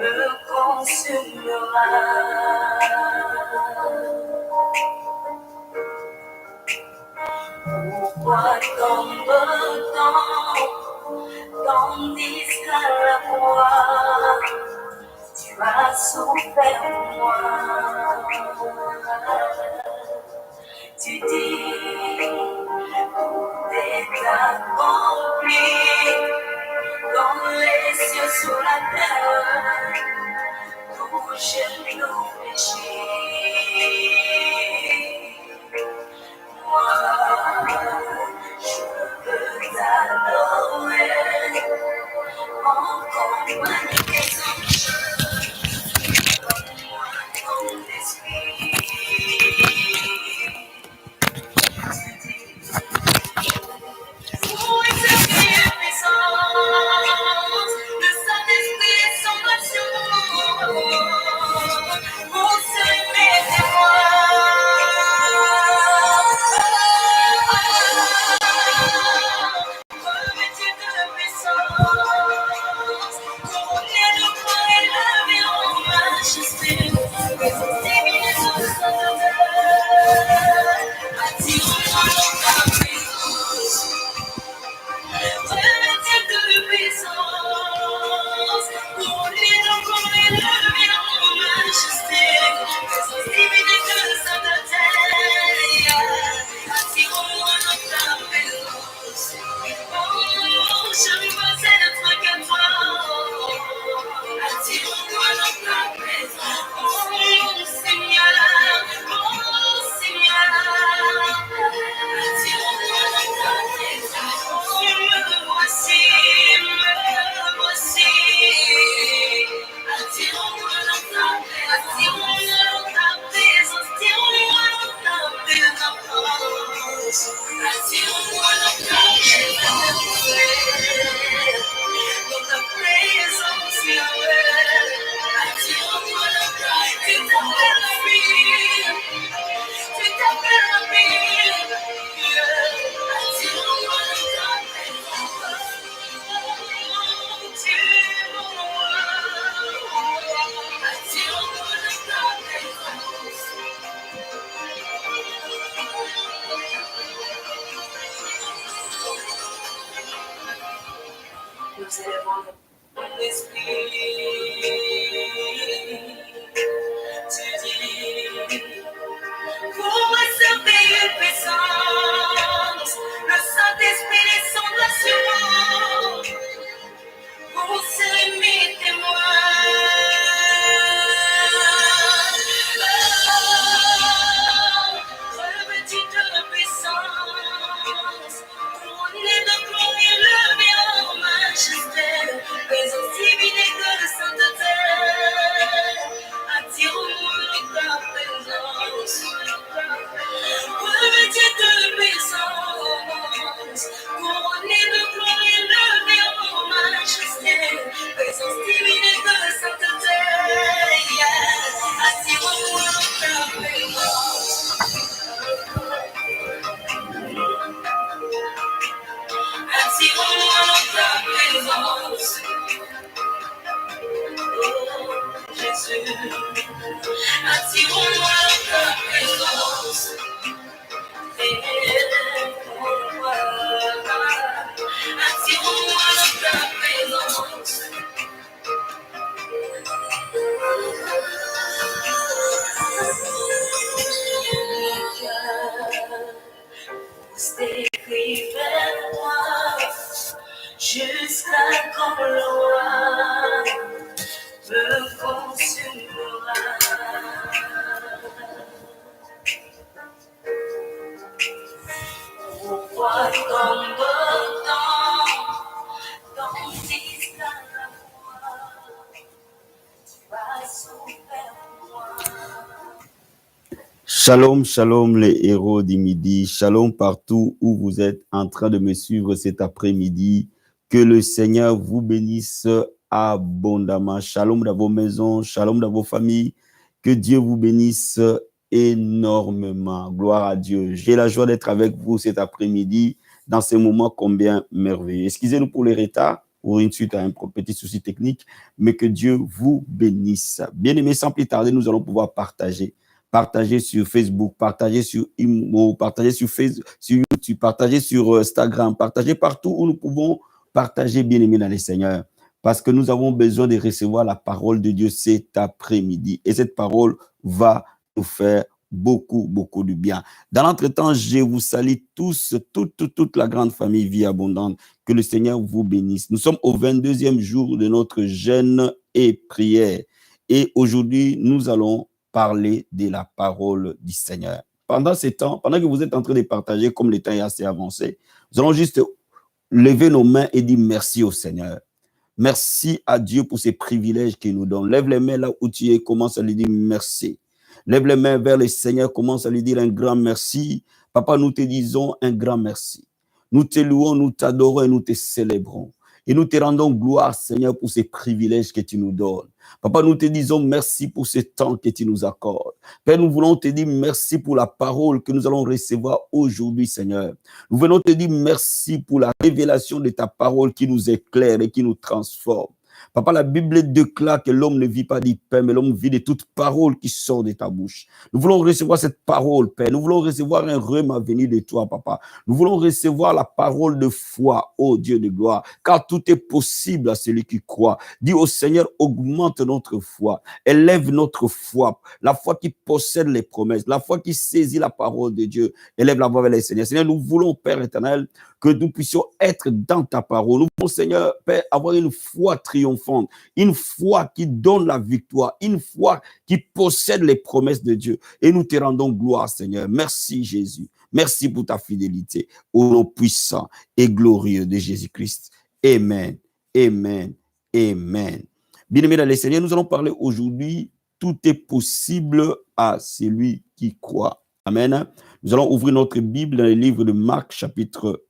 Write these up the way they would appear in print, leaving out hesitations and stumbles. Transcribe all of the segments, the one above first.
me consumera. Pourquoi tombe-t-on, tandis qu'à la croix, tu as souffert pour moi? Tu dis, tout est accompli, dans les cieux, sur la terre, touche nos péchés. Moi, je veux t'adorer, en compagnie des anges, donne-moi ton esprit. Où est cette puissance de Saint-Esprit sans passion? Où sont mes revêtus de puissance, couronnés de gloire et lavés en majesté, présence divine sur le sainteté, attire-moi dans ta présence. Revêtus de puissance, couronnés de gloire et lavés en majesté, présence divine de sainteté, attire-moi dans ta présence. Oh, je veux être que toi. Attire-moi dans ta présence. Oh, Seigneur. Oh, Seigneur. Attire-moi dans ta présence. Oh, me voici, me voici. Attire-moi dans ta présence. Attire-moi dans ta présence. Attire-moi dans ta présence. Attire-moi dans ta présence. Dans ta présence, Yahweh. Attire-moi dans ta présence. Tu t'appelles la vie. Tu t'appelles la vie. Attire-moi dans ta présence. Tu es mon roi. Attire-moi dans ta présence. Nous élevons ton esprit. Tu dis, pour recevoir une puissance, le Saint-Esprit descendra sur moi, pour serrer mes témoins. Revêtus de puissance, couronnés de gloire et levés en majesté, présence divine et de sainteté, attire-moi dans ta présence. Revêtus de puissance, couronnés de gloire et levés en majesté, présence divine et de sainteté, attire-moi dans ta présence. Attire-moi dans ta présence. Oh, Jésus. Attire-moi dans ta présence. Attire-moi dans ta présence. T'écris vers moi jusqu'à quand le roi me consumera. Pourquoi tombe-t-on, tandis qu'à la croix, tu as souffert pour moi? Shalom, shalom les héros du midi, shalom partout où vous êtes en train de me suivre cet après-midi. Que le Seigneur vous bénisse abondamment. Shalom dans vos maisons, shalom dans vos familles. Que Dieu vous bénisse énormément. Gloire à Dieu. J'ai la joie d'être avec vous cet après-midi dans ce moment combien merveilleux. Excusez-nous pour les retards. ou une suite à un petit souci technique, mais que Dieu vous bénisse. Bien-aimés, sans plus tarder, nous allons pouvoir partager. Partager sur Facebook, partager sur Imo, partager sur Facebook, sur YouTube, partager sur Instagram, partager partout où nous pouvons partager, bien-aimés dans les Seigneurs. Parce que nous avons besoin de recevoir la parole de Dieu cet après-midi. Et cette parole va nous faire beaucoup, beaucoup de bien. Dans l'entretemps, je vous salue tous, toute la grande famille Vie Abondante. Que le Seigneur vous bénisse. Nous sommes au 22e jour de notre jeûne et prière. Et aujourd'hui, nous allons parler de la parole du Seigneur. Pendant ces temps, pendant que vous êtes en train de partager, comme le temps est assez avancé, nous allons juste lever nos mains et dire merci au Seigneur. Merci à Dieu pour ces privilèges qu'il nous donne. Lève les mains là où tu es, commence à lui dire merci. Lève les mains vers le Seigneur, commence à lui dire un grand merci. Papa, nous te disons un grand merci. Nous te louons, nous t'adorons et nous te célébrons. Et nous te rendons gloire, Seigneur, pour ces privilèges que tu nous donnes. Papa, nous te disons merci pour ce temps que tu nous accordes. Père, nous voulons te dire merci pour la parole que nous allons recevoir aujourd'hui, Seigneur. Nous venons te dire merci pour la révélation de ta parole qui nous éclaire et qui nous transforme. Papa, la Bible déclare que l'homme ne vit pas du pain, mais l'homme vit de toute parole qui sort de ta bouche. Nous voulons recevoir cette parole, Père. Nous voulons recevoir un rhum à venir de toi, Papa. Nous voulons recevoir la parole de foi, ô Dieu de gloire, car tout est possible à celui qui croit. Dis au Seigneur, augmente notre foi, élève notre foi, la foi qui possède les promesses, la foi qui saisit la parole de Dieu. Élève la voix vers le Seigneur. Seigneur, nous voulons, Père éternel, que nous puissions être dans ta parole. Nous voulons, Seigneur, Père, avoir une foi triomphante, une foi qui donne la victoire, une foi qui possède les promesses de Dieu. Et nous te rendons gloire, Seigneur. Merci, Jésus. Merci pour ta fidélité. Au nom puissant et glorieux de Jésus-Christ. Amen. Amen. Amen. Bien-aimés dans les Seigneurs, nous allons parler aujourd'hui. Tout est possible à celui qui croit. Amen. Nous allons ouvrir notre Bible dans le livre de Marc, chapitre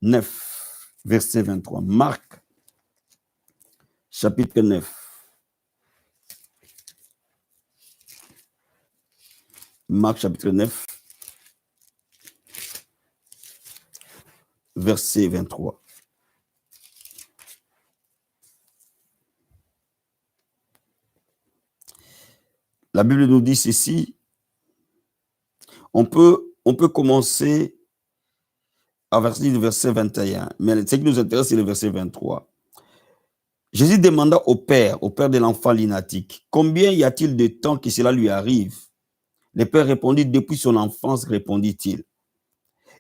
9, verset 23. Marc, chapitre 9. Marc, chapitre 9, verset 23. La Bible nous dit ceci. On peut commencer à partir du verset 21, mais ce qui nous intéresse, c'est le verset 23. Jésus demanda au père de l'enfant lunatique, combien y a-t-il de temps que cela lui arrive? Le père répondit, depuis son enfance, répondit-il.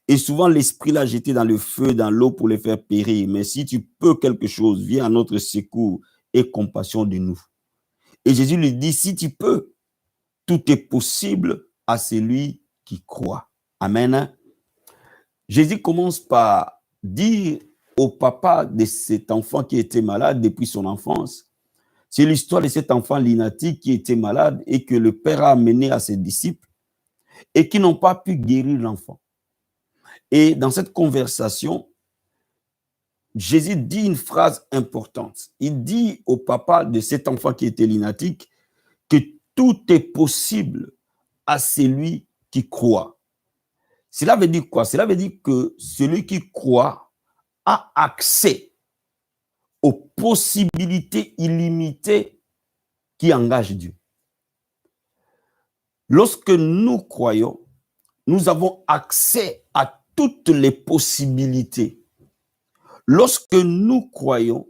Et souvent, l'esprit l'a jeté dans le feu, dans l'eau pour le faire périr. Mais si tu peux quelque chose, viens à notre secours et compassion de nous. Et Jésus lui dit, si tu peux, tout est possible à celui qui croit. Amen. Jésus commence par dire au papa de cet enfant qui était malade depuis son enfance, c'est l'histoire de cet enfant lunatique qui était malade et que le père a amené à ses disciples et qui n'ont pas pu guérir l'enfant. Et dans cette conversation, Jésus dit une phrase importante. Il dit au papa de cet enfant qui était lunatique que tout est possible à celui qui croit. Cela veut dire quoi? Cela veut dire que celui qui croit a accès aux possibilités illimitées qui engagent Dieu. Lorsque nous croyons, nous avons accès à toutes les possibilités. Lorsque nous croyons,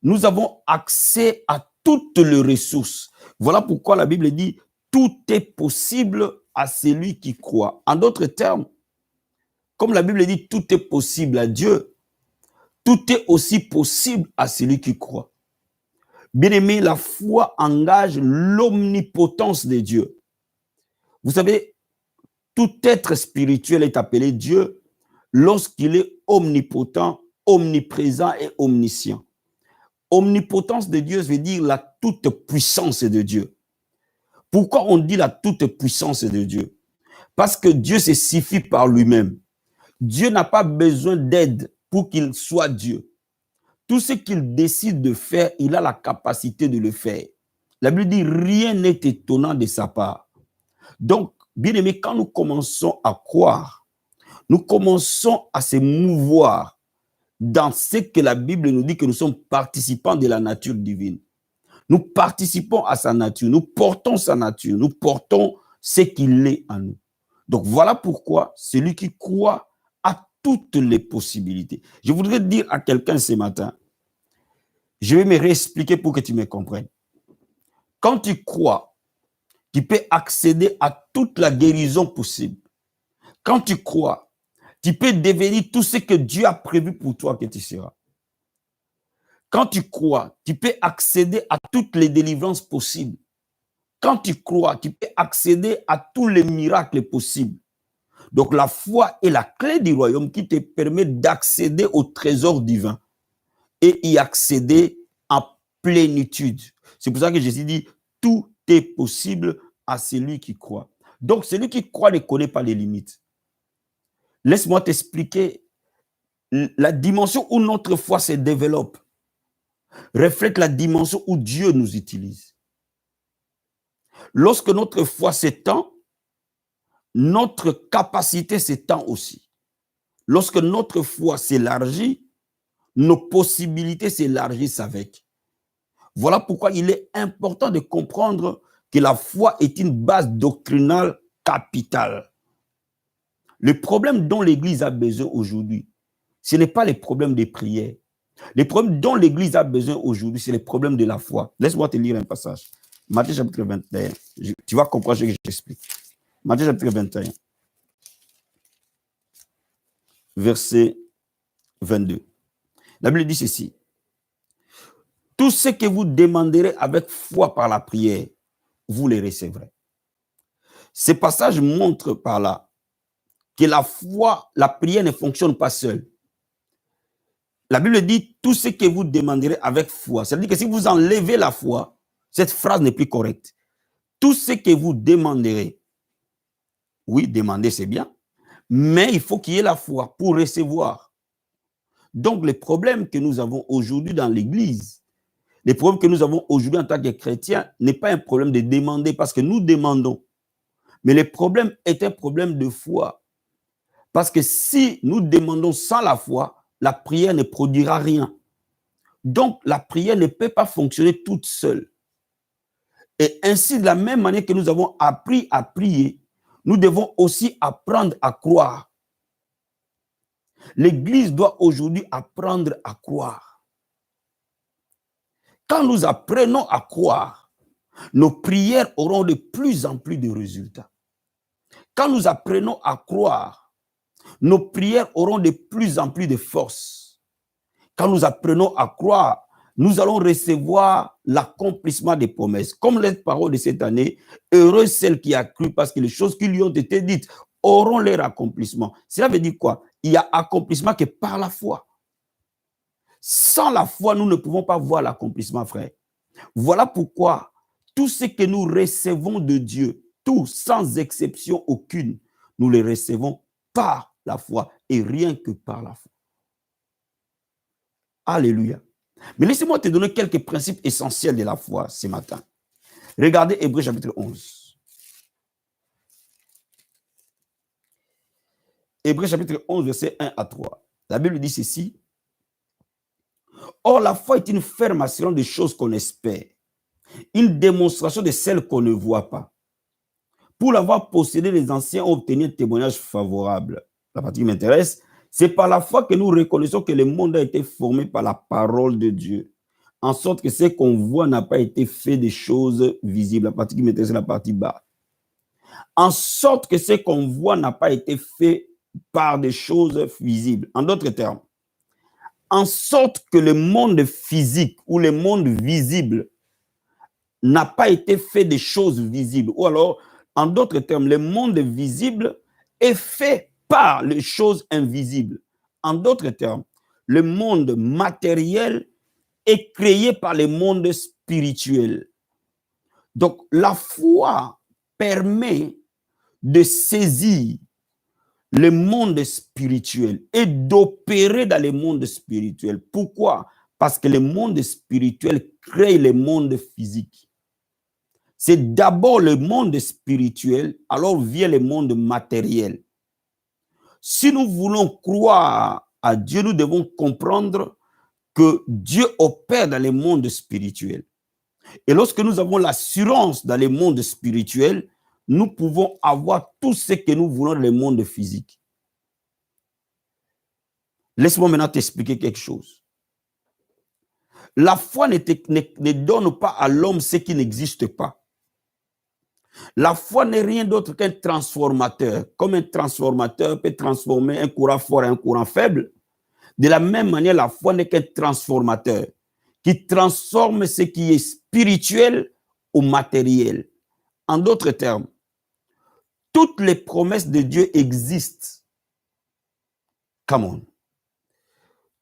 nous avons accès à toutes les ressources. Voilà pourquoi la Bible dit « Tout est possible à celui qui croit ». En d'autres termes, comme la Bible dit « Tout est possible à Dieu », tout est aussi possible à celui qui croit. Bien-aimé, la foi engage l'omnipotence de Dieu. Vous savez, tout être spirituel est appelé Dieu lorsqu'il est omnipotent, omniprésent et omniscient. Omnipotence de Dieu veut dire la toute-puissance de Dieu. Pourquoi on dit la toute-puissance de Dieu? Parce que Dieu se suffit par lui-même. Dieu n'a pas besoin d'aide pour qu'il soit Dieu. Tout ce qu'il décide de faire, il a la capacité de le faire. La Bible dit rien n'est étonnant de sa part. Donc, bien aimé, quand nous commençons à croire, nous commençons à se mouvoir dans ce que la Bible nous dit que nous sommes participants de la nature divine. Nous participons à sa nature, nous portons sa nature, nous portons ce qu'il est en nous. Donc voilà pourquoi celui qui croit a toutes les possibilités. Je voudrais dire à quelqu'un ce matin, je vais me réexpliquer pour que tu me comprennes. Quand tu crois, tu peux accéder à toute la guérison possible. Quand tu crois, tu peux devenir tout ce que Dieu a prévu pour toi que tu seras. Quand tu crois, tu peux accéder à toutes les délivrances possibles. Quand tu crois, tu peux accéder à tous les miracles possibles. Donc la foi est la clé du royaume qui te permet d'accéder au trésor divin et y accéder en plénitude. C'est pour ça que Jésus dit, tout est possible à celui qui croit. Donc celui qui croit ne connaît pas les limites. Laisse-moi t'expliquer la dimension où notre foi se développe reflète la dimension où Dieu nous utilise. Lorsque notre foi s'étend, notre capacité s'étend aussi. Lorsque notre foi s'élargit, nos possibilités s'élargissent avec. Voilà pourquoi il est important de comprendre que la foi est une base doctrinale capitale. Le problème dont l'Église a besoin aujourd'hui, ce n'est pas les problèmes des prières. Les problèmes dont l'Église a besoin aujourd'hui, c'est les problèmes de la foi. Laisse-moi te lire un passage. Matthieu chapitre 21. Tu vas comprendre ce que j'explique. Matthieu chapitre 21. Verset 22. La Bible dit ceci. Tout ce que vous demanderez avec foi par la prière, vous les recevrez. Ce passage montre par là que la foi, la prière ne fonctionne pas seule. La Bible dit tout ce que vous demanderez avec foi. C'est-à-dire que si vous enlevez la foi, cette phrase n'est plus correcte. Tout ce que vous demanderez, oui, demander c'est bien, mais il faut qu'il y ait la foi pour recevoir. Donc, le problème que nous avons aujourd'hui dans l'Église, le problème que nous avons aujourd'hui en tant que chrétiens n'est pas un problème de demander parce que nous demandons. Mais le problème est un problème de foi. Parce que si nous demandons sans la foi, la prière ne produira rien. Donc, la prière ne peut pas fonctionner toute seule. Et ainsi, de la même manière que nous avons appris à prier, nous devons aussi apprendre à croire. L'Église doit aujourd'hui apprendre à croire. Quand nous apprenons à croire, nos prières auront de plus en plus de résultats. Quand nous apprenons à croire, nos prières auront de plus en plus de force. Quand nous apprenons à croire, nous allons recevoir l'accomplissement des promesses. Comme les paroles de cette année, heureuse celle qui a cru parce que les choses qui lui ont été dites auront leur accomplissement. Cela veut dire quoi? Il y a accomplissement que par la foi. Sans la foi, nous ne pouvons pas voir l'accomplissement, frère. Voilà pourquoi tout ce que nous recevons de Dieu, tout sans exception aucune, nous les recevons par la foi et rien que par la foi. Alléluia. Mais laissez-moi te donner quelques principes essentiels de la foi ce matin. Regardez Hébreux chapitre 11. Hébreux chapitre 11, verset 1 à 3. La Bible dit ceci. Or, la foi est une ferme assurance des choses qu'on espère, une démonstration de celles qu'on ne voit pas. Pour l'avoir possédé, les anciens ont obtenu un témoignage favorable. La partie qui m'intéresse, c'est par la foi que nous reconnaissons que le monde a été formé par la parole de Dieu, en sorte que ce qu'on voit n'a pas été fait des choses visibles. La partie qui m'intéresse, c'est la partie bas. En sorte que ce qu'on voit n'a pas été fait par des choses visibles. En d'autres termes, en sorte que le monde physique ou le monde visible n'a pas été fait des choses visibles. Ou alors, en d'autres termes, le monde visible est fait par les choses invisibles. En d'autres termes, le monde matériel est créé par le monde spirituel. Donc, la foi permet de saisir le monde spirituel et d'opérer dans le monde spirituel. Pourquoi? Parce que le monde spirituel crée le monde physique. C'est d'abord le monde spirituel, alors vient le monde matériel. Si nous voulons croire à Dieu, nous devons comprendre que Dieu opère dans les mondes spirituels. Et lorsque nous avons l'assurance dans les mondes spirituels, nous pouvons avoir tout ce que nous voulons dans les mondes physiques. Laisse-moi maintenant t'expliquer quelque chose. La foi ne donne pas à l'homme ce qui n'existe pas. La foi n'est rien d'autre qu'un transformateur. Comme un transformateur peut transformer un courant fort en un courant faible, de la même manière, la foi n'est qu'un transformateur qui transforme ce qui est spirituel au matériel. En d'autres termes, toutes les promesses de Dieu existent. Come on.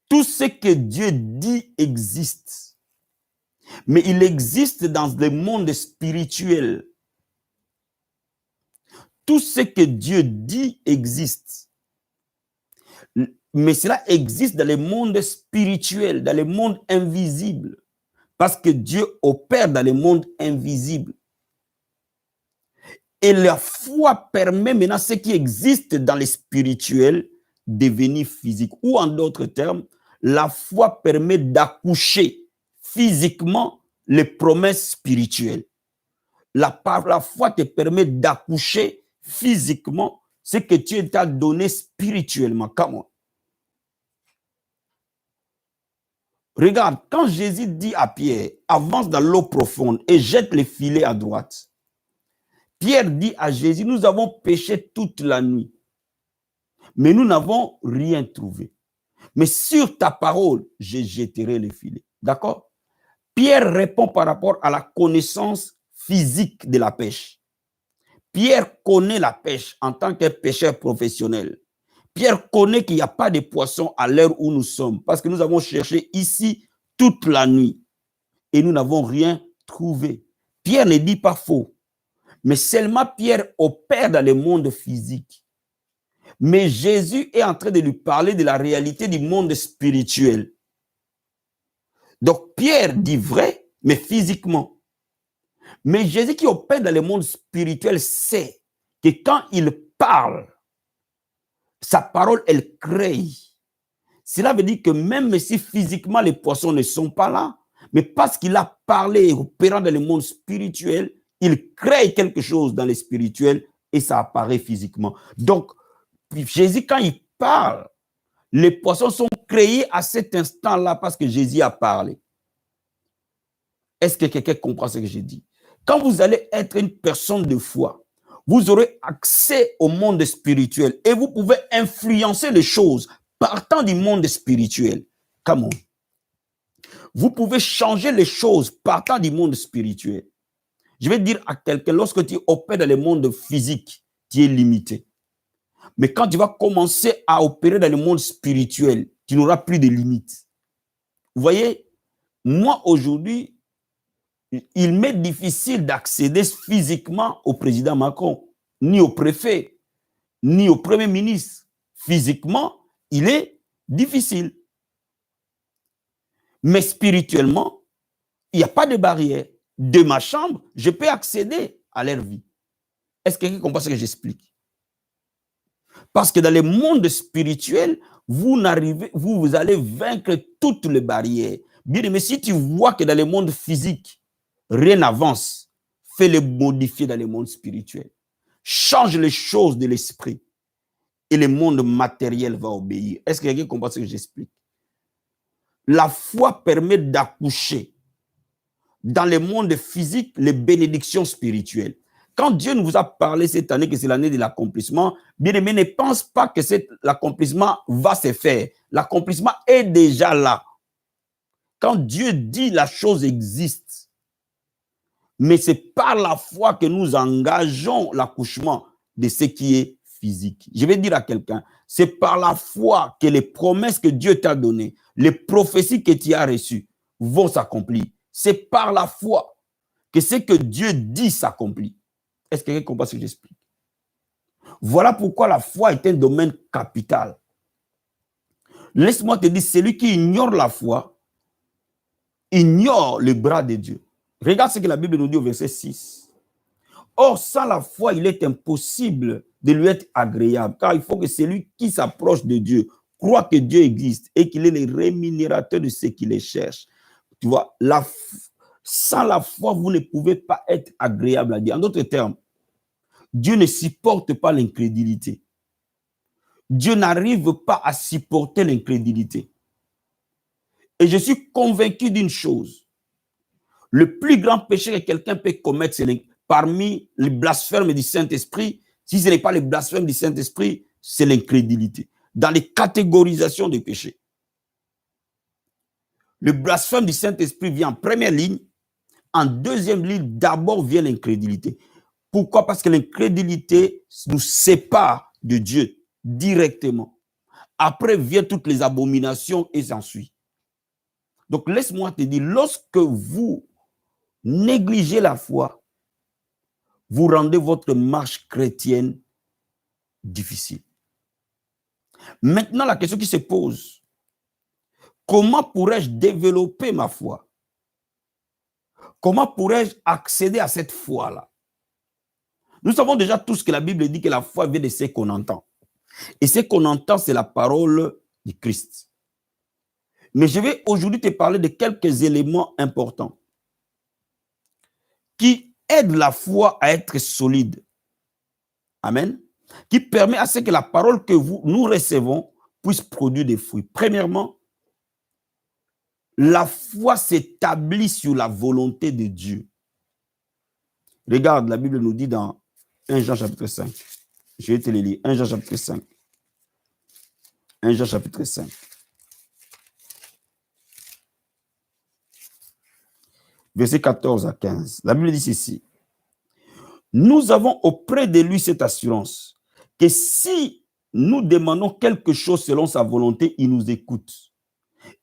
Tout ce que Dieu dit existe. Mais il existe dans le monde spirituel. Tout ce que Dieu dit existe. Mais cela existe dans le monde spirituel, dans le monde invisible. Parce que Dieu opère dans le monde invisible. Et la foi permet maintenant ce qui existe dans le spirituel devenir physique. Ou en d'autres termes, la foi permet d'accoucher physiquement les promesses spirituelles. La foi te permet d'accoucher physiquement ce que Dieu t'a donné spirituellement. Comment? Regarde, quand Jésus dit à Pierre, avance dans l'eau profonde et jette les filets à droite. Pierre dit à Jésus, nous avons péché toute la nuit, mais nous n'avons rien trouvé. Mais sur ta parole, je jetterai les filets. D'accord? Pierre répond par rapport à la connaissance physique de la pêche. Pierre connaît la pêche en tant que pêcheur professionnel. Pierre connaît qu'il n'y a pas de poissons à l'heure où nous sommes parce que nous avons cherché ici toute la nuit et nous n'avons rien trouvé. Pierre ne dit pas faux, mais seulement Pierre opère dans le monde physique. Mais Jésus est en train de lui parler de la réalité du monde spirituel. Donc Pierre dit vrai, mais physiquement. Mais Jésus qui opère dans le monde spirituel sait que quand il parle, sa parole, elle crée. Cela veut dire que même si physiquement les poissons ne sont pas là, mais parce qu'il a parlé opérant dans le monde spirituel, il crée quelque chose dans le spirituel et ça apparaît physiquement. Donc, Jésus, quand il parle, les poissons sont créés à cet instant-là parce que Jésus a parlé. Est-ce que quelqu'un comprend ce que j'ai dit? Quand vous allez être une personne de foi, vous aurez accès au monde spirituel et vous pouvez influencer les choses partant du monde spirituel. Comment? Vous pouvez changer les choses partant du monde spirituel. Je vais dire à quelqu'un, lorsque tu opères dans le monde physique, tu es limité. Mais quand tu vas commencer à opérer dans le monde spirituel, tu n'auras plus de limites. Vous voyez, moi aujourd'hui, il m'est difficile d'accéder physiquement au président Macron, ni au préfet, ni au premier ministre. Physiquement, il est difficile. Mais spirituellement, il n'y a pas de barrière. De ma chambre, je peux accéder à leur vie. Est-ce que quelqu'un comprend ce que j'explique? Parce que dans le monde spirituel, vous allez vaincre toutes les barrières. Bien, mais si tu vois que dans le monde physique, rien n'avance, fais-le modifier dans le monde spirituel. Change les choses de l'esprit et le monde matériel va obéir. Est-ce que quelqu'un comprend ce que j'explique? La foi permet d'accoucher dans le monde physique les bénédictions spirituelles. Quand Dieu nous a parlé cette année que c'est l'année de l'accomplissement, bien aimé, ne pense pas que l'accomplissement va se faire. L'accomplissement est déjà là. Quand Dieu dit la chose existe, mais c'est par la foi que nous engageons l'accouchement de ce qui est physique. Je vais dire à quelqu'un, c'est par la foi que les promesses que Dieu t'a données, les prophéties que tu as reçues vont s'accomplir. C'est par la foi que ce que Dieu dit s'accomplit. Est-ce que quelqu'un comprend ce que j'explique? Voilà pourquoi la foi est un domaine capital. Laisse-moi te dire, celui qui ignore la foi, ignore le bras de Dieu. Regarde ce que la Bible nous dit au verset 6. Or, sans la foi, il est impossible de lui être agréable, car il faut que celui qui s'approche de Dieu croient que Dieu existe et qu'il est le rémunérateur de ceux qui les cherchent. Tu vois, sans la foi, vous ne pouvez pas être agréable à Dieu. En d'autres termes, Dieu ne supporte pas l'incrédulité. Dieu n'arrive pas à supporter l'incrédulité. Et je suis convaincu d'une chose. Le plus grand péché que quelqu'un peut commettre, c'est parmi les blasphèmes du Saint-Esprit, si ce n'est pas les blasphèmes du Saint-Esprit, c'est l'incrédulité. Dans les catégorisations des péchés. Le blasphème du Saint-Esprit vient en première ligne. En deuxième ligne, d'abord vient l'incrédulité. Pourquoi? Parce que l'incrédulité nous sépare de Dieu directement. Après viennent toutes les abominations et s'ensuit. Donc laisse-moi te dire, lorsque vous négligez la foi, vous rendez votre marche chrétienne difficile. Maintenant, la question qui se pose, comment pourrais-je développer ma foi? Comment pourrais-je accéder à cette foi-là? Nous savons déjà tous que la Bible dit que la foi vient de ce qu'on entend. Et ce qu'on entend, c'est la parole du Christ. Mais je vais aujourd'hui te parler de quelques éléments importants qui aident la foi à être solide. Amen. Qui permet à ce que la parole que nous recevons puisse produire des fruits. Premièrement, la foi s'établit sur la volonté de Dieu. Regarde, la Bible nous dit dans 1 Jean chapitre 5. Je vais te le lire. 1 Jean chapitre 5. 1 Jean chapitre 5. Verset 14 à 15. La Bible dit ceci. Nous avons auprès de lui cette assurance que si nous demandons quelque chose selon sa volonté, il nous écoute.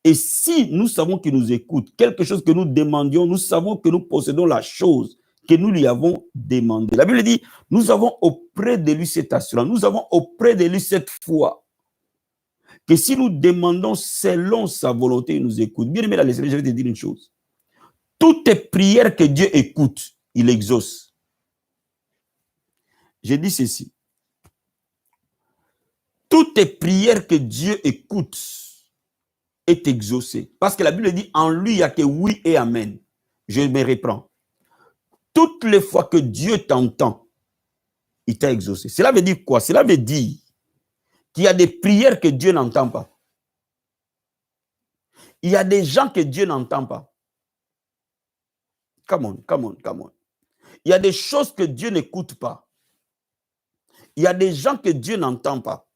Et si nous savons qu'il nous écoute, quelque chose que nous demandions, nous savons que nous possédons la chose que nous lui avons demandé. La Bible dit, nous avons auprès de lui cette assurance, nous avons auprès de lui cette foi, que si nous demandons selon sa volonté, il nous écoute. Bien aimé, je vais te dire une chose. Toutes prières que Dieu écoute, il exauce. J'ai dit ceci. Toutes prières que Dieu écoute est exaucée. Parce que la Bible dit, en lui, il n'y a que oui et amen. Je me reprends. Toutes les fois que Dieu t'entend, il t'a exaucé. Cela veut dire quoi? Cela veut dire qu'il y a des prières que Dieu n'entend pas. Il y a des gens que Dieu n'entend pas. Come on, come on, come on. Il y a des choses que Dieu n'écoute pas. Il y a des gens que Dieu n'entend pas.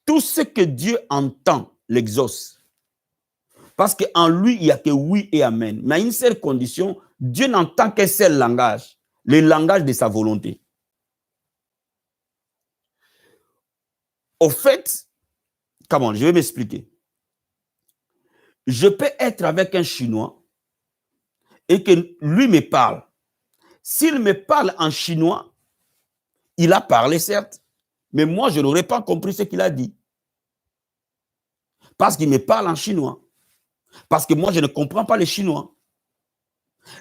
Tout ce que Dieu entend, l'exauce. Parce qu'en lui, il n'y a que oui et amen. Mais à une seule condition, Dieu n'entend qu'un seul langage, le langage de sa volonté. Au fait, comment, je vais m'expliquer. Je peux être avec un Chinois et que lui me parle. S'il me parle en chinois, il a parlé certes, mais moi je n'aurais pas compris ce qu'il a dit. Parce qu'il me parle en chinois. Parce que moi je ne comprends pas le chinois.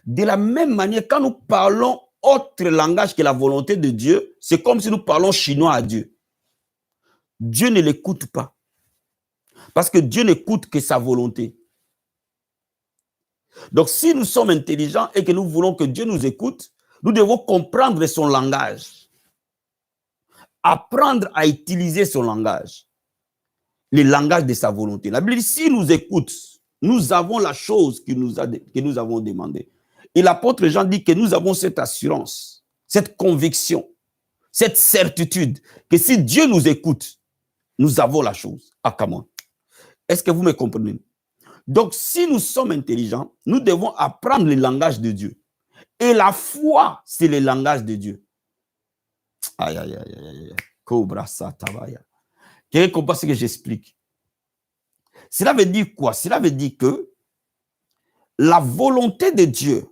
De la même manière, quand nous parlons autre langage que la volonté de Dieu, c'est comme si nous parlons chinois à Dieu. Dieu ne l'écoute pas. Parce que Dieu n'écoute que sa volonté. Donc, si nous sommes intelligents et que nous voulons que Dieu nous écoute, nous devons comprendre son langage. Apprendre à utiliser son langage. Le langage de sa volonté. La Bible dit, si nous écoute, nous avons la chose que nous avons demandé. Et l'apôtre Jean dit que nous avons cette assurance, cette conviction, cette certitude que si Dieu nous écoute, nous avons la chose. Ah, comment? Est-ce que vous me comprenez? Donc, si nous sommes intelligents, nous devons apprendre le langage de Dieu. Et la foi, c'est le langage de Dieu. Aïe, aïe, aïe, aïe. Cobra satabaya. Quelqu'un comprend ce que j'explique? Cela veut dire quoi? Cela veut dire que la volonté de Dieu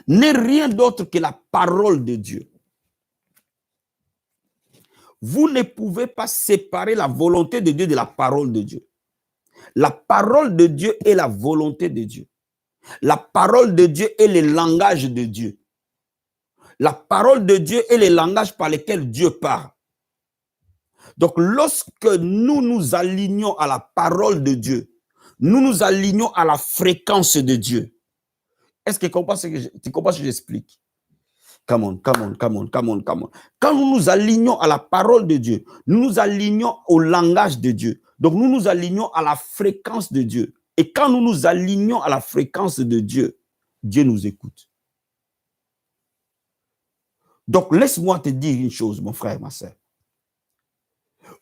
n'est rien d'autre que la parole de Dieu. Vous ne pouvez pas séparer la volonté de Dieu de la parole de Dieu. La parole de Dieu est la volonté de Dieu. La parole de Dieu est le langage de Dieu. La parole de Dieu est le langage par lequel Dieu parle. Donc, lorsque nous nous alignons à la parole de Dieu, nous nous alignons à la fréquence de Dieu. Est-ce que tu comprends ce que j'explique? Come on. Quand nous nous alignons à la parole de Dieu, nous nous alignons au langage de Dieu. Donc, nous nous alignons à la fréquence de Dieu. Et quand nous nous alignons à la fréquence de Dieu, Dieu nous écoute. Donc, laisse-moi te dire une chose, mon frère, ma soeur.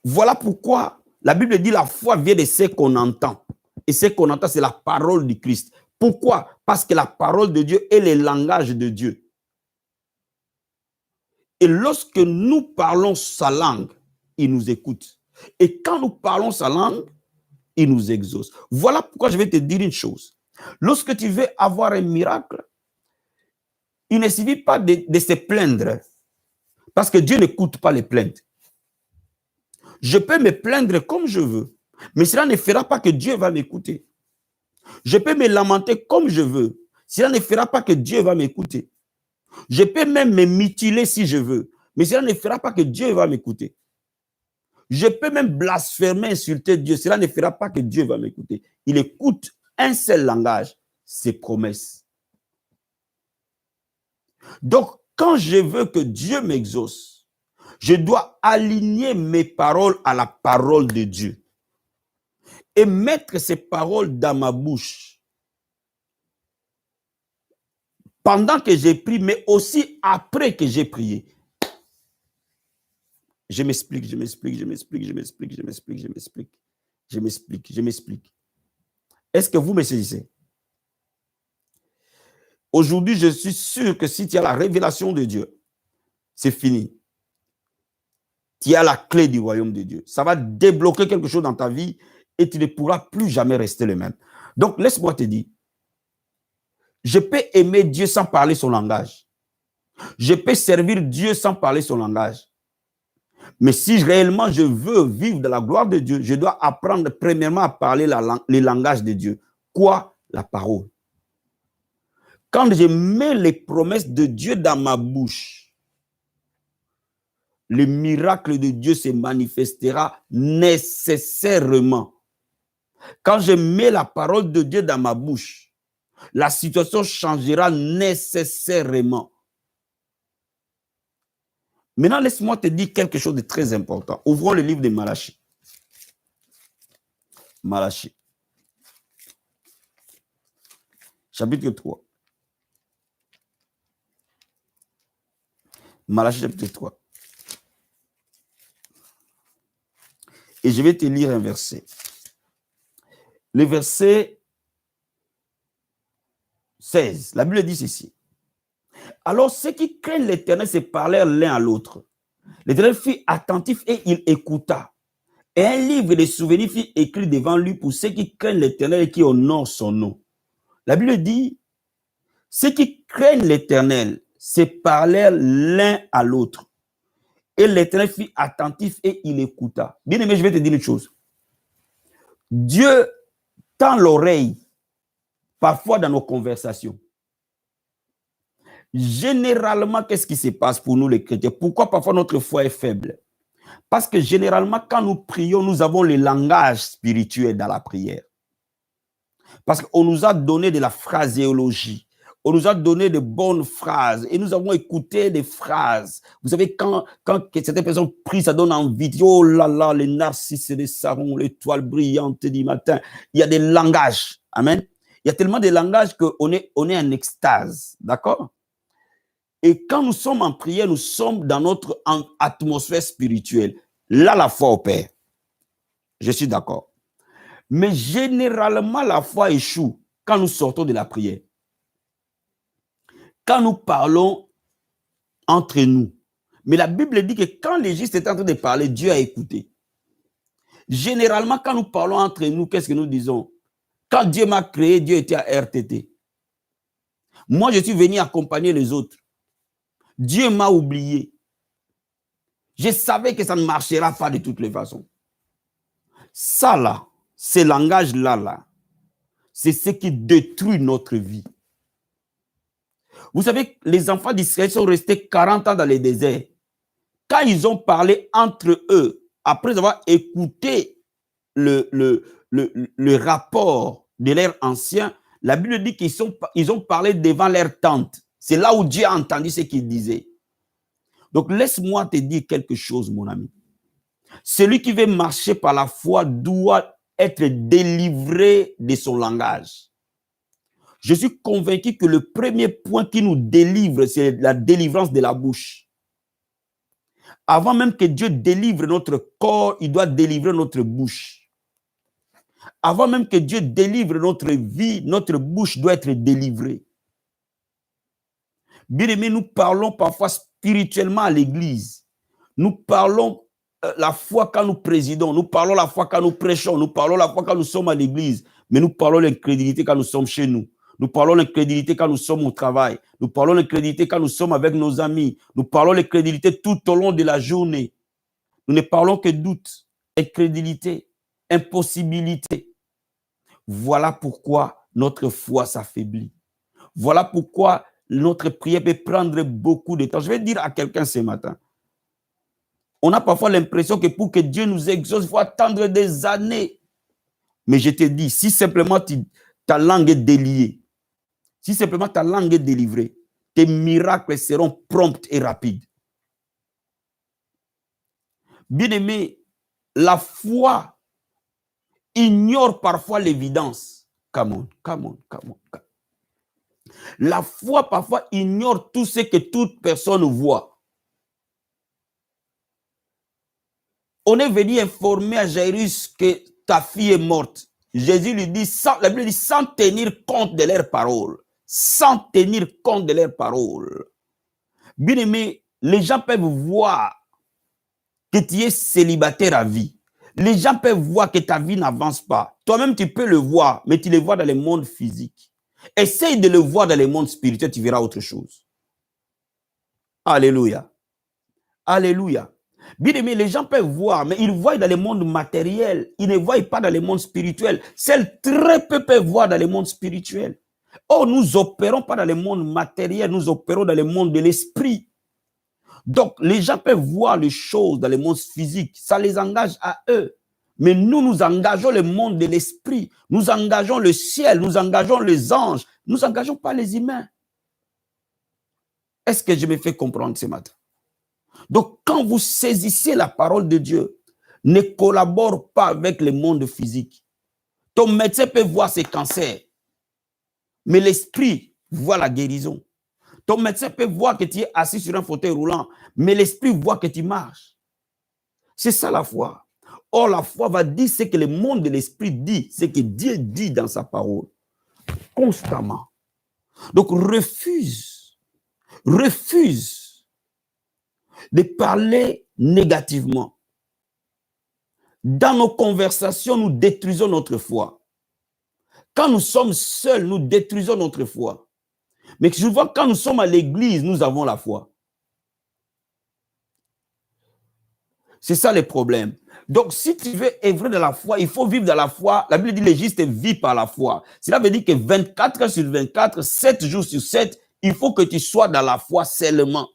Voilà pourquoi la Bible dit la foi vient de ce qu'on entend. Et ce qu'on entend, c'est la parole du Christ. Pourquoi? Parce que la parole de Dieu est le langage de Dieu. Et lorsque nous parlons sa langue, il nous écoute. Et quand nous parlons sa langue, il nous exauce. Voilà pourquoi je vais te dire une chose. Lorsque tu veux avoir un miracle, il ne suffit pas de se plaindre. Parce que Dieu n'écoute pas les plaintes. Je peux me plaindre comme je veux, mais cela ne fera pas que Dieu va m'écouter. Je peux me lamenter comme je veux, cela ne fera pas que Dieu va m'écouter. Je peux même me mutiler si je veux, mais cela ne fera pas que Dieu va m'écouter. Je peux même blasphémer, insulter Dieu, cela ne fera pas que Dieu va m'écouter. Il écoute un seul langage, ses promesses. Donc, quand je veux que Dieu m'exauce, je dois aligner mes paroles à la parole de Dieu et mettre ces paroles dans ma bouche pendant que j'ai prié, mais aussi après que j'ai prié. Je m'explique. Est-ce que vous me saisissez? Aujourd'hui, je suis sûr que si tu as la révélation de Dieu, c'est fini. Tu as la clé du royaume de Dieu. Ça va débloquer quelque chose dans ta vie et tu ne pourras plus jamais rester le même. Donc, laisse-moi te dire, je peux aimer Dieu sans parler son langage. Je peux servir Dieu sans parler son langage. Mais si réellement je veux vivre de la gloire de Dieu, je dois apprendre premièrement à parler le langage de Dieu. Quoi? La parole. Quand je mets les promesses de Dieu dans ma bouche, le miracle de Dieu se manifestera nécessairement. Quand je mets la parole de Dieu dans ma bouche, la situation changera nécessairement. Maintenant, laisse-moi te dire quelque chose de très important. Ouvrons le livre de Malachie. Malachie. Chapitre 3. Malachie chapitre 3. Et je vais te lire un verset. Le verset 16. La Bible dit ceci. Alors ceux qui craignent l'Éternel se parlèrent l'un à l'autre. L'Éternel fut attentif et il écouta. Et un livre de souvenirs fut écrit devant lui pour ceux qui craignent l'Éternel et qui honorent son nom. La Bible dit, ceux qui craignent l'Éternel se parlèrent l'un à l'autre. Et l'Éternel fut attentif et il écouta. Bien aimé, je vais te dire une chose. Dieu tend l'oreille parfois dans nos conversations. Généralement, qu'est-ce qui se passe pour nous les chrétiens? Pourquoi parfois notre foi est faible? Parce que généralement, quand nous prions, nous avons le langage spirituel dans la prière. Parce qu'on nous a donné de la phraséologie. On nous a donné de bonnes phrases et nous avons écouté des phrases. Vous savez, quand certaines personnes prient, ça donne envie. Oh là là, les narcisses et les sarons, l'étoile brillante du matin. Il y a des langages. Amen. Il y a tellement de langages qu'on est en extase. D'accord? Et quand nous sommes en prière, nous sommes dans notre atmosphère spirituelle. Là, la foi opère. Je suis d'accord. Mais généralement, la foi échoue quand nous sortons de la prière. Quand nous parlons entre nous. Mais la Bible dit que quand les justes étaient en train de parler, Dieu a écouté. Généralement, quand nous parlons entre nous, qu'est-ce que nous disons? Quand Dieu m'a créé, Dieu était à RTT. Moi, je suis venu accompagner les autres. Dieu m'a oublié. Je savais que ça ne marchera pas de toutes les façons. Ça là, ce langage-là, c'est ce qui détruit notre vie. Vous savez, les enfants d'Israël sont restés 40 ans dans le désert. Quand ils ont parlé entre eux, après avoir écouté le rapport de l'ère ancien, la Bible dit qu'ils ont parlé devant leur tente. C'est là où Dieu a entendu ce qu'ils disaient. Donc, laisse-moi te dire quelque chose, mon ami. Celui qui veut marcher par la foi doit être délivré de son langage. Je suis convaincu que le premier point qui nous délivre, c'est la délivrance de la bouche. Avant même que Dieu délivre notre corps, il doit délivrer notre bouche. Avant même que Dieu délivre notre vie, notre bouche doit être délivrée. Bien aimé, nous parlons parfois spirituellement à l'église. Nous parlons la foi quand nous présidons, nous parlons la foi quand nous prêchons, nous parlons la foi quand nous sommes à l'église, mais nous parlons l'incrédulité quand nous sommes chez nous. Nous parlons l'incrédulité quand nous sommes au travail. Nous parlons l'incrédulité quand nous sommes avec nos amis. Nous parlons l'incrédulité tout au long de la journée. Nous ne parlons que doute, incrédulité, impossibilité. Voilà pourquoi notre foi s'affaiblit. Voilà pourquoi notre prière peut prendre beaucoup de temps. Je vais dire à quelqu'un ce matin, on a parfois l'impression que pour que Dieu nous exauce, il faut attendre des années. Mais je te dis, si simplement ta langue est déliée, si simplement ta langue est délivrée, tes miracles seront prompts et rapides. Bien-aimé, la foi ignore parfois l'évidence. Come on, come on, come on. La foi parfois ignore tout ce que toute personne voit. On est venu informer à Jairus que ta fille est morte. Jésus lui dit, la Bible dit, sans tenir compte de leurs paroles. Sans tenir compte de leurs paroles. Bien aimé, les gens peuvent voir que tu es célibataire à vie. Les gens peuvent voir que ta vie n'avance pas. Toi-même, tu peux le voir, mais tu le vois dans le monde physique. Essaye de le voir dans le monde spirituel, tu verras autre chose. Alléluia. Alléluia. Bien aimé, les gens peuvent voir, mais ils voient dans le monde matériel. Ils ne voient pas dans le monde spirituel. Seuls très peu peuvent voir dans le monde spirituel. Or, nous opérons pas dans le monde matériel, nous opérons dans le monde de l'esprit. Donc, les gens peuvent voir les choses dans le monde physique. Ça les engage à eux. Mais nous, nous engageons le monde de l'esprit. Nous engageons le ciel. Nous engageons les anges. Nous n'engageons pas les humains. Est-ce que je me fais comprendre ce matin? Donc, quand vous saisissez la parole de Dieu, ne collabore pas avec le monde physique. Ton médecin peut voir ses cancers, mais l'esprit voit la guérison. Ton médecin peut voir que tu es assis sur un fauteuil roulant, mais l'esprit voit que tu marches. C'est ça la foi. Or, la foi va dire ce que le monde de l'esprit dit, ce que Dieu dit dans sa parole, constamment. Donc, refuse de parler négativement. Dans nos conversations, nous détruisons notre foi. Quand nous sommes seuls, nous détruisons notre foi. Mais souvent, quand nous sommes à l'église, nous avons la foi. C'est ça le problème. Donc, si tu veux œuvrer dans la foi, il faut vivre dans la foi. La Bible dit les justes vivent par la foi. Cela veut dire que 24 heures sur 24, 7 jours sur 7, il faut que tu sois dans la foi seulement.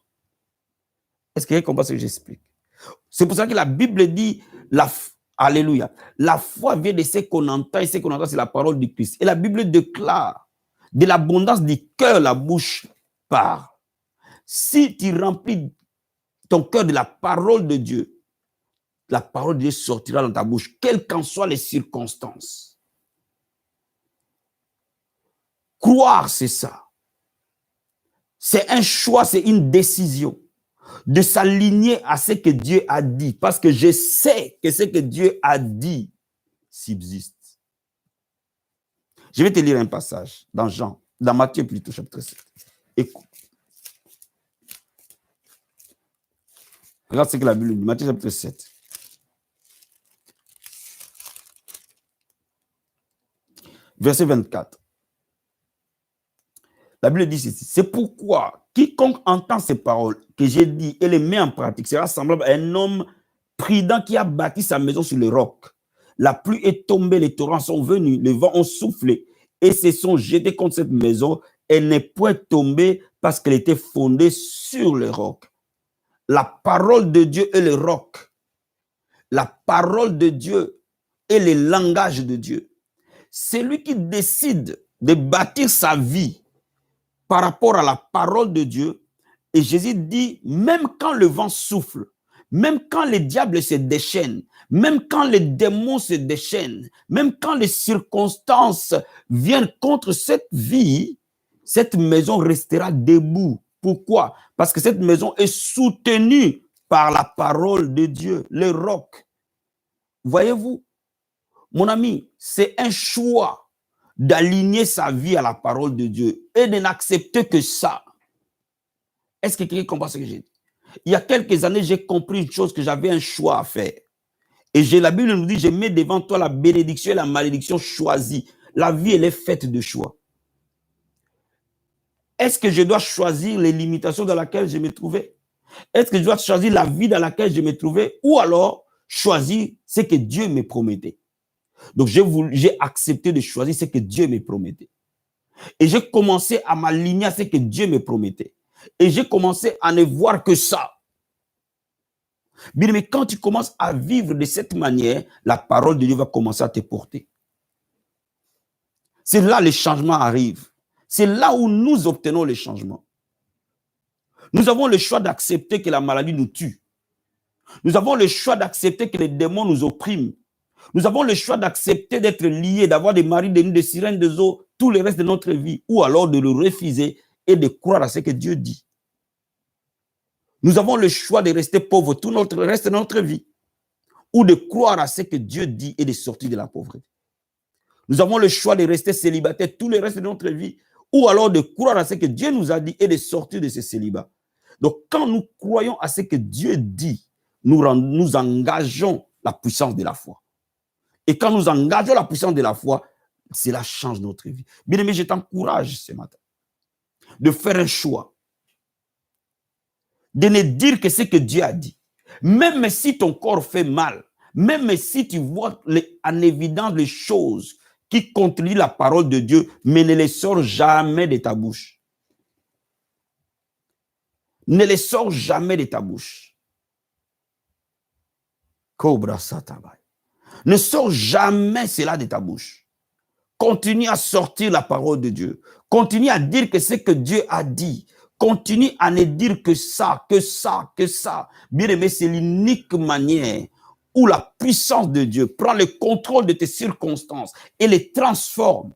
Est-ce que vous comprenez ce que j'explique? C'est pour ça que la Bible dit, alléluia, la foi vient de ce qu'on entend, et ce qu'on entend, c'est la parole du Christ. Et la Bible déclare, de l'abondance du cœur, la bouche parle. Si tu remplis ton cœur de la parole de Dieu, la parole de Dieu sortira dans ta bouche, quelles qu'en soient les circonstances. Croire, c'est ça. C'est un choix, c'est une décision de s'aligner à ce que Dieu a dit, parce que je sais que ce que Dieu a dit subsiste. Je vais te lire un passage dans Matthieu plutôt, chapitre 7. Écoute. Regarde ce que la Bible dit, Matthieu chapitre 7. Verset 24. La Bible dit ceci, c'est pourquoi quiconque entend ces paroles que j'ai dit et les met en pratique sera semblable à un homme prudent qui a bâti sa maison sur le roc. La pluie est tombée, les torrents sont venus, les vents ont soufflé et se sont jetés contre cette maison. Elle n'est point tombée parce qu'elle était fondée sur le roc. La parole de Dieu est le roc. la parole de Dieu et le langage de Dieu. C'est lui qui décide de bâtir sa vie par rapport à la parole de Dieu. Et Jésus dit, même quand le vent souffle, même quand les diables se déchaînent, même quand les démons se déchaînent, même quand les circonstances viennent contre cette vie, cette maison restera debout. Pourquoi? Parce que cette maison est soutenue par la parole de Dieu, le roc. Voyez-vous, mon ami, c'est un choix d'aligner sa vie à la parole de Dieu et de n'accepter que ça. Est-ce que quelqu'un comprend ce que j'ai dit? Il y a quelques années, j'ai compris une chose, que j'avais un choix à faire. Et la Bible nous dit, je mets devant toi la bénédiction et la malédiction choisie. La vie, elle est faite de choix. Est-ce que je dois choisir les limitations dans lesquelles je me trouvais? Est-ce que je dois choisir la vie dans laquelle je me trouvais? Ou alors choisir ce que Dieu me promettait? Donc, j'ai accepté de choisir ce que Dieu me promettait. Et j'ai commencé à m'aligner à ce que Dieu me promettait. Et j'ai commencé à ne voir que ça. Bien, mais quand tu commences à vivre de cette manière, la parole de Dieu va commencer à te porter. C'est là que les changements arrivent. C'est là où nous obtenons les changements. Nous avons le choix d'accepter que la maladie nous tue. Nous avons le choix d'accepter que les démons nous oppriment. Nous avons le choix d'accepter d'être liés, d'avoir des maris, des nuits, des sirènes, des eaux, tout le reste de notre vie, ou alors de le refuser et de croire à ce que Dieu dit. Nous avons le choix de rester pauvres tout le reste de notre vie, ou de croire à ce que Dieu dit et de sortir de la pauvreté. Nous avons le choix de rester célibataires tout le reste de notre vie, ou alors de croire à ce que Dieu nous a dit et de sortir de ce célibat. Donc, quand nous croyons à ce que Dieu dit, nous engageons la puissance de la foi. Et quand nous engageons la puissance de la foi, cela change notre vie. Bien aimé, je t'encourage ce matin de faire un choix, de ne dire que ce que Dieu a dit. Même si ton corps fait mal, même si tu vois en évidence les choses qui contredisent la parole de Dieu, mais ne les sors jamais de ta bouche. Ne les sors jamais de ta bouche. Cobra Satabai. Ne sors jamais cela de ta bouche. Continue à sortir la parole de Dieu. Continue à dire que ce que Dieu a dit. Continue à ne dire que ça, que ça, que ça. Bien aimé, c'est l'unique manière où la puissance de Dieu prend le contrôle de tes circonstances et les transforme.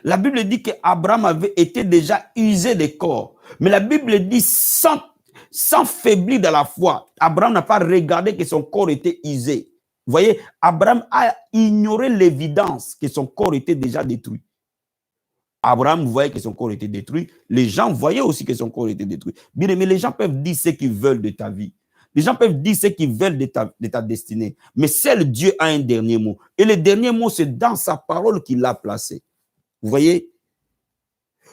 La Bible dit qu'Abraham avait été déjà usé des corps. Mais la Bible dit sans faiblir dans la foi. Abraham n'a pas regardé que son corps était usé. Vous voyez, Abraham a ignoré l'évidence que son corps était déjà détruit. Abraham voyait que son corps était détruit. Les gens voyaient aussi que son corps était détruit. Bien aimé, les gens peuvent dire ce qu'ils veulent de ta vie. Les gens peuvent dire ce qu'ils veulent de ta destinée. Mais seul Dieu a un dernier mot. Et le dernier mot, c'est dans sa parole qu'il l'a placé. Vous voyez?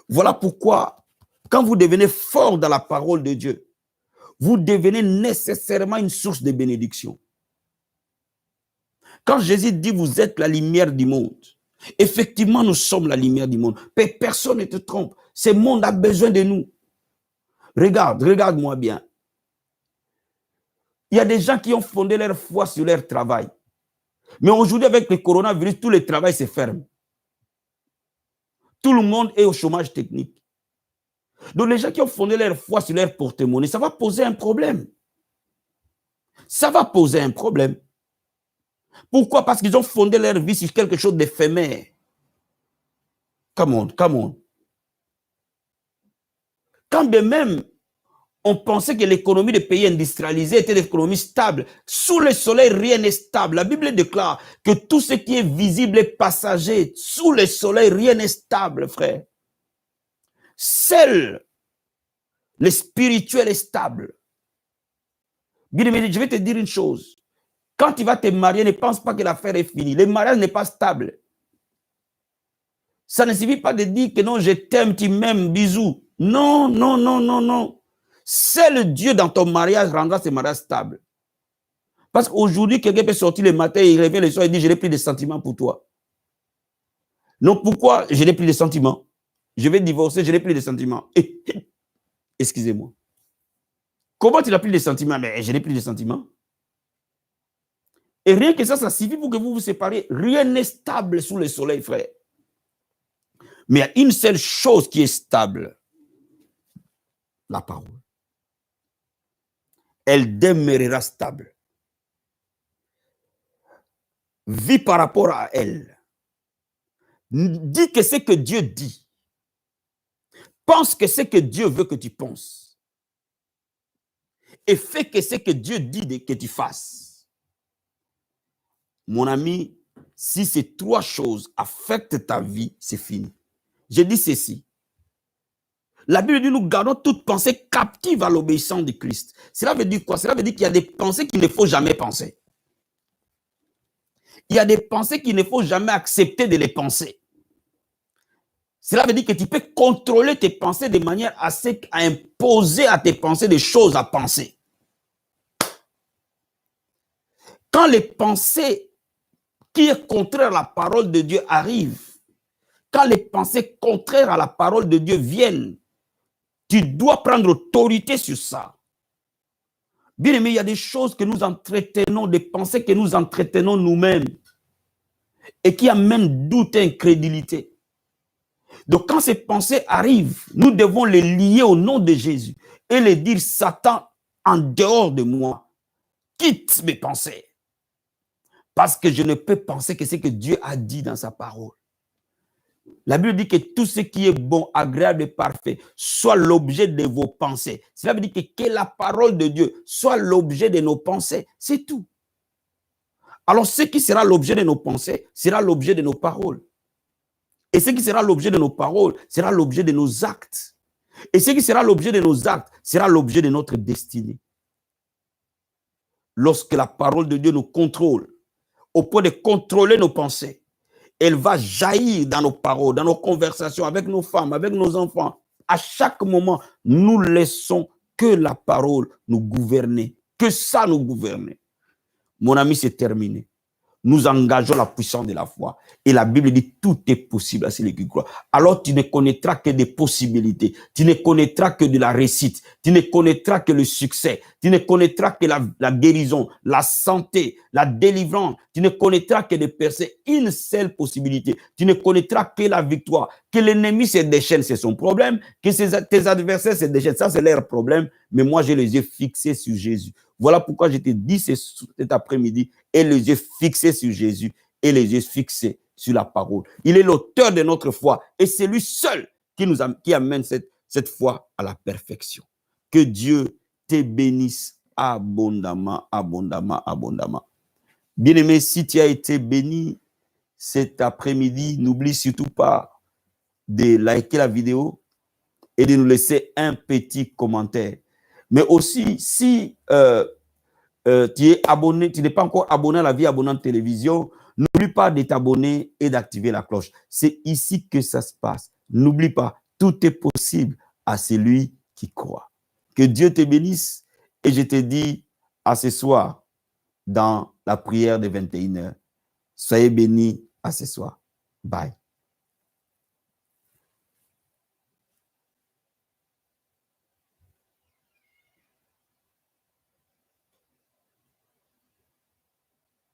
Voilà pourquoi, quand vous devenez fort dans la parole de Dieu, vous devenez nécessairement une source de bénédiction. Quand Jésus dit, vous êtes la lumière du monde, effectivement, nous sommes la lumière du monde. Personne ne te trompe. Ce monde a besoin de nous. Regarde-moi bien. Il y a des gens qui ont fondé leur foi sur leur travail. Mais aujourd'hui, avec le coronavirus, tout le travail se ferme. Tout le monde est au chômage technique. Donc, les gens qui ont fondé leur foi sur leur porte-monnaie, ça va poser un problème. Ça va poser un problème. Pourquoi? Parce qu'ils ont fondé leur vie sur quelque chose d'éphémère. Come on. Quand de même, on pensait que l'économie des pays industrialisés était l'économie stable. Sous le soleil, rien n'est stable. La Bible déclare que tout ce qui est visible est passager. Sous le soleil, rien n'est stable, frère. Seul le spirituel est stable. Bien aimé, je vais te dire une chose. Quand tu vas te marier, ne pense pas que l'affaire est finie. Le mariage n'est pas stable. Ça ne suffit pas de dire que non, je t'aime, tu m'aimes, bisous. Non. Seul Dieu dans ton mariage rendra ce mariage stable. Parce qu'aujourd'hui, quelqu'un peut sortir le matin, il revient le soir et dit, je n'ai plus de sentiments pour toi. Non, pourquoi je n'ai plus de sentiments? Je vais divorcer, je n'ai plus de sentiments. Excusez-moi. Comment tu n'as plus de sentiments? Mais je n'ai plus de sentiments. Et rien que ça suffit pour que vous vous séparez. Rien n'est stable sous le soleil, frère. Mais il y a une seule chose qui est stable. La parole. Elle demeurera stable. Vis par rapport à elle. Dis que c'est que Dieu dit. Pense que c'est que Dieu veut que tu penses. Et fais que c'est que Dieu dit que tu fasses. Mon ami, si ces trois choses affectent ta vie, c'est fini. Je dis ceci. La Bible dit nous gardons toute pensée captive à l'obéissance de Christ. Cela veut dire quoi? Cela veut dire qu'il y a des pensées qu'il ne faut jamais penser. Il y a des pensées qu'il ne faut jamais accepter de les penser. Cela veut dire que tu peux contrôler tes pensées de manière à imposer à tes pensées des choses à penser. Quand les pensées qui sont contraires à la parole de Dieu arrivent, quand les pensées contraires à la parole de Dieu viennent, tu dois prendre autorité sur ça. Bien aimé, il y a des choses que nous entretenons, des pensées que nous entretenons nous-mêmes et qui amènent doute et incrédulité. Donc quand ces pensées arrivent, nous devons les lier au nom de Jésus et les dire: Satan, en dehors de moi, quitte mes pensées. Parce que je ne peux penser que ce que Dieu a dit dans sa parole. La Bible dit que tout ce qui est bon, agréable et parfait soit l'objet de vos pensées. Cela veut dire que la parole de Dieu soit l'objet de nos pensées. C'est tout. Alors ce qui sera l'objet de nos pensées sera l'objet de nos paroles. Et ce qui sera l'objet de nos paroles sera l'objet de nos actes. Et ce qui sera l'objet de nos actes sera l'objet de notre destinée. Lorsque la parole de Dieu nous contrôle, au point de contrôler nos pensées, elle va jaillir dans nos paroles, dans nos conversations avec nos femmes, avec nos enfants. À chaque moment, nous laissons que la parole nous gouverner, que ça nous gouverne. Mon ami, c'est terminé. Nous engageons la puissance de la foi. Et la Bible dit tout est possible à celui qui croit. Alors tu ne connaîtras que des possibilités. Tu ne connaîtras que de la réussite. Tu ne connaîtras que le succès. Tu ne connaîtras que la guérison, la santé, la délivrance. Tu ne connaîtras que des percées. Une seule possibilité. Tu ne connaîtras que la victoire. Que l'ennemi se déchaîne, c'est son problème. Que tes adversaires se déchaînent, ça c'est leur problème. Mais moi, j'ai les yeux fixés sur Jésus. Voilà pourquoi je te dis cet après-midi, et les yeux fixés sur Jésus, et les yeux fixés sur la parole. Il est l'auteur de notre foi, et c'est lui seul qui amène cette foi à la perfection. Que Dieu te bénisse abondamment, abondamment, abondamment. Bien-aimé, si tu as été béni cet après-midi, n'oublie surtout pas de liker la vidéo et de nous laisser un petit commentaire. Mais aussi, si tu es abonné, tu n'es pas encore abonné à la Vie Abondante Télévision, n'oublie pas de t'abonner et d'activer la cloche. C'est ici que ça se passe. N'oublie pas, tout est possible à celui qui croit. Que Dieu te bénisse et je te dis à ce soir dans la prière de 21h. Soyez bénis à ce soir. Bye.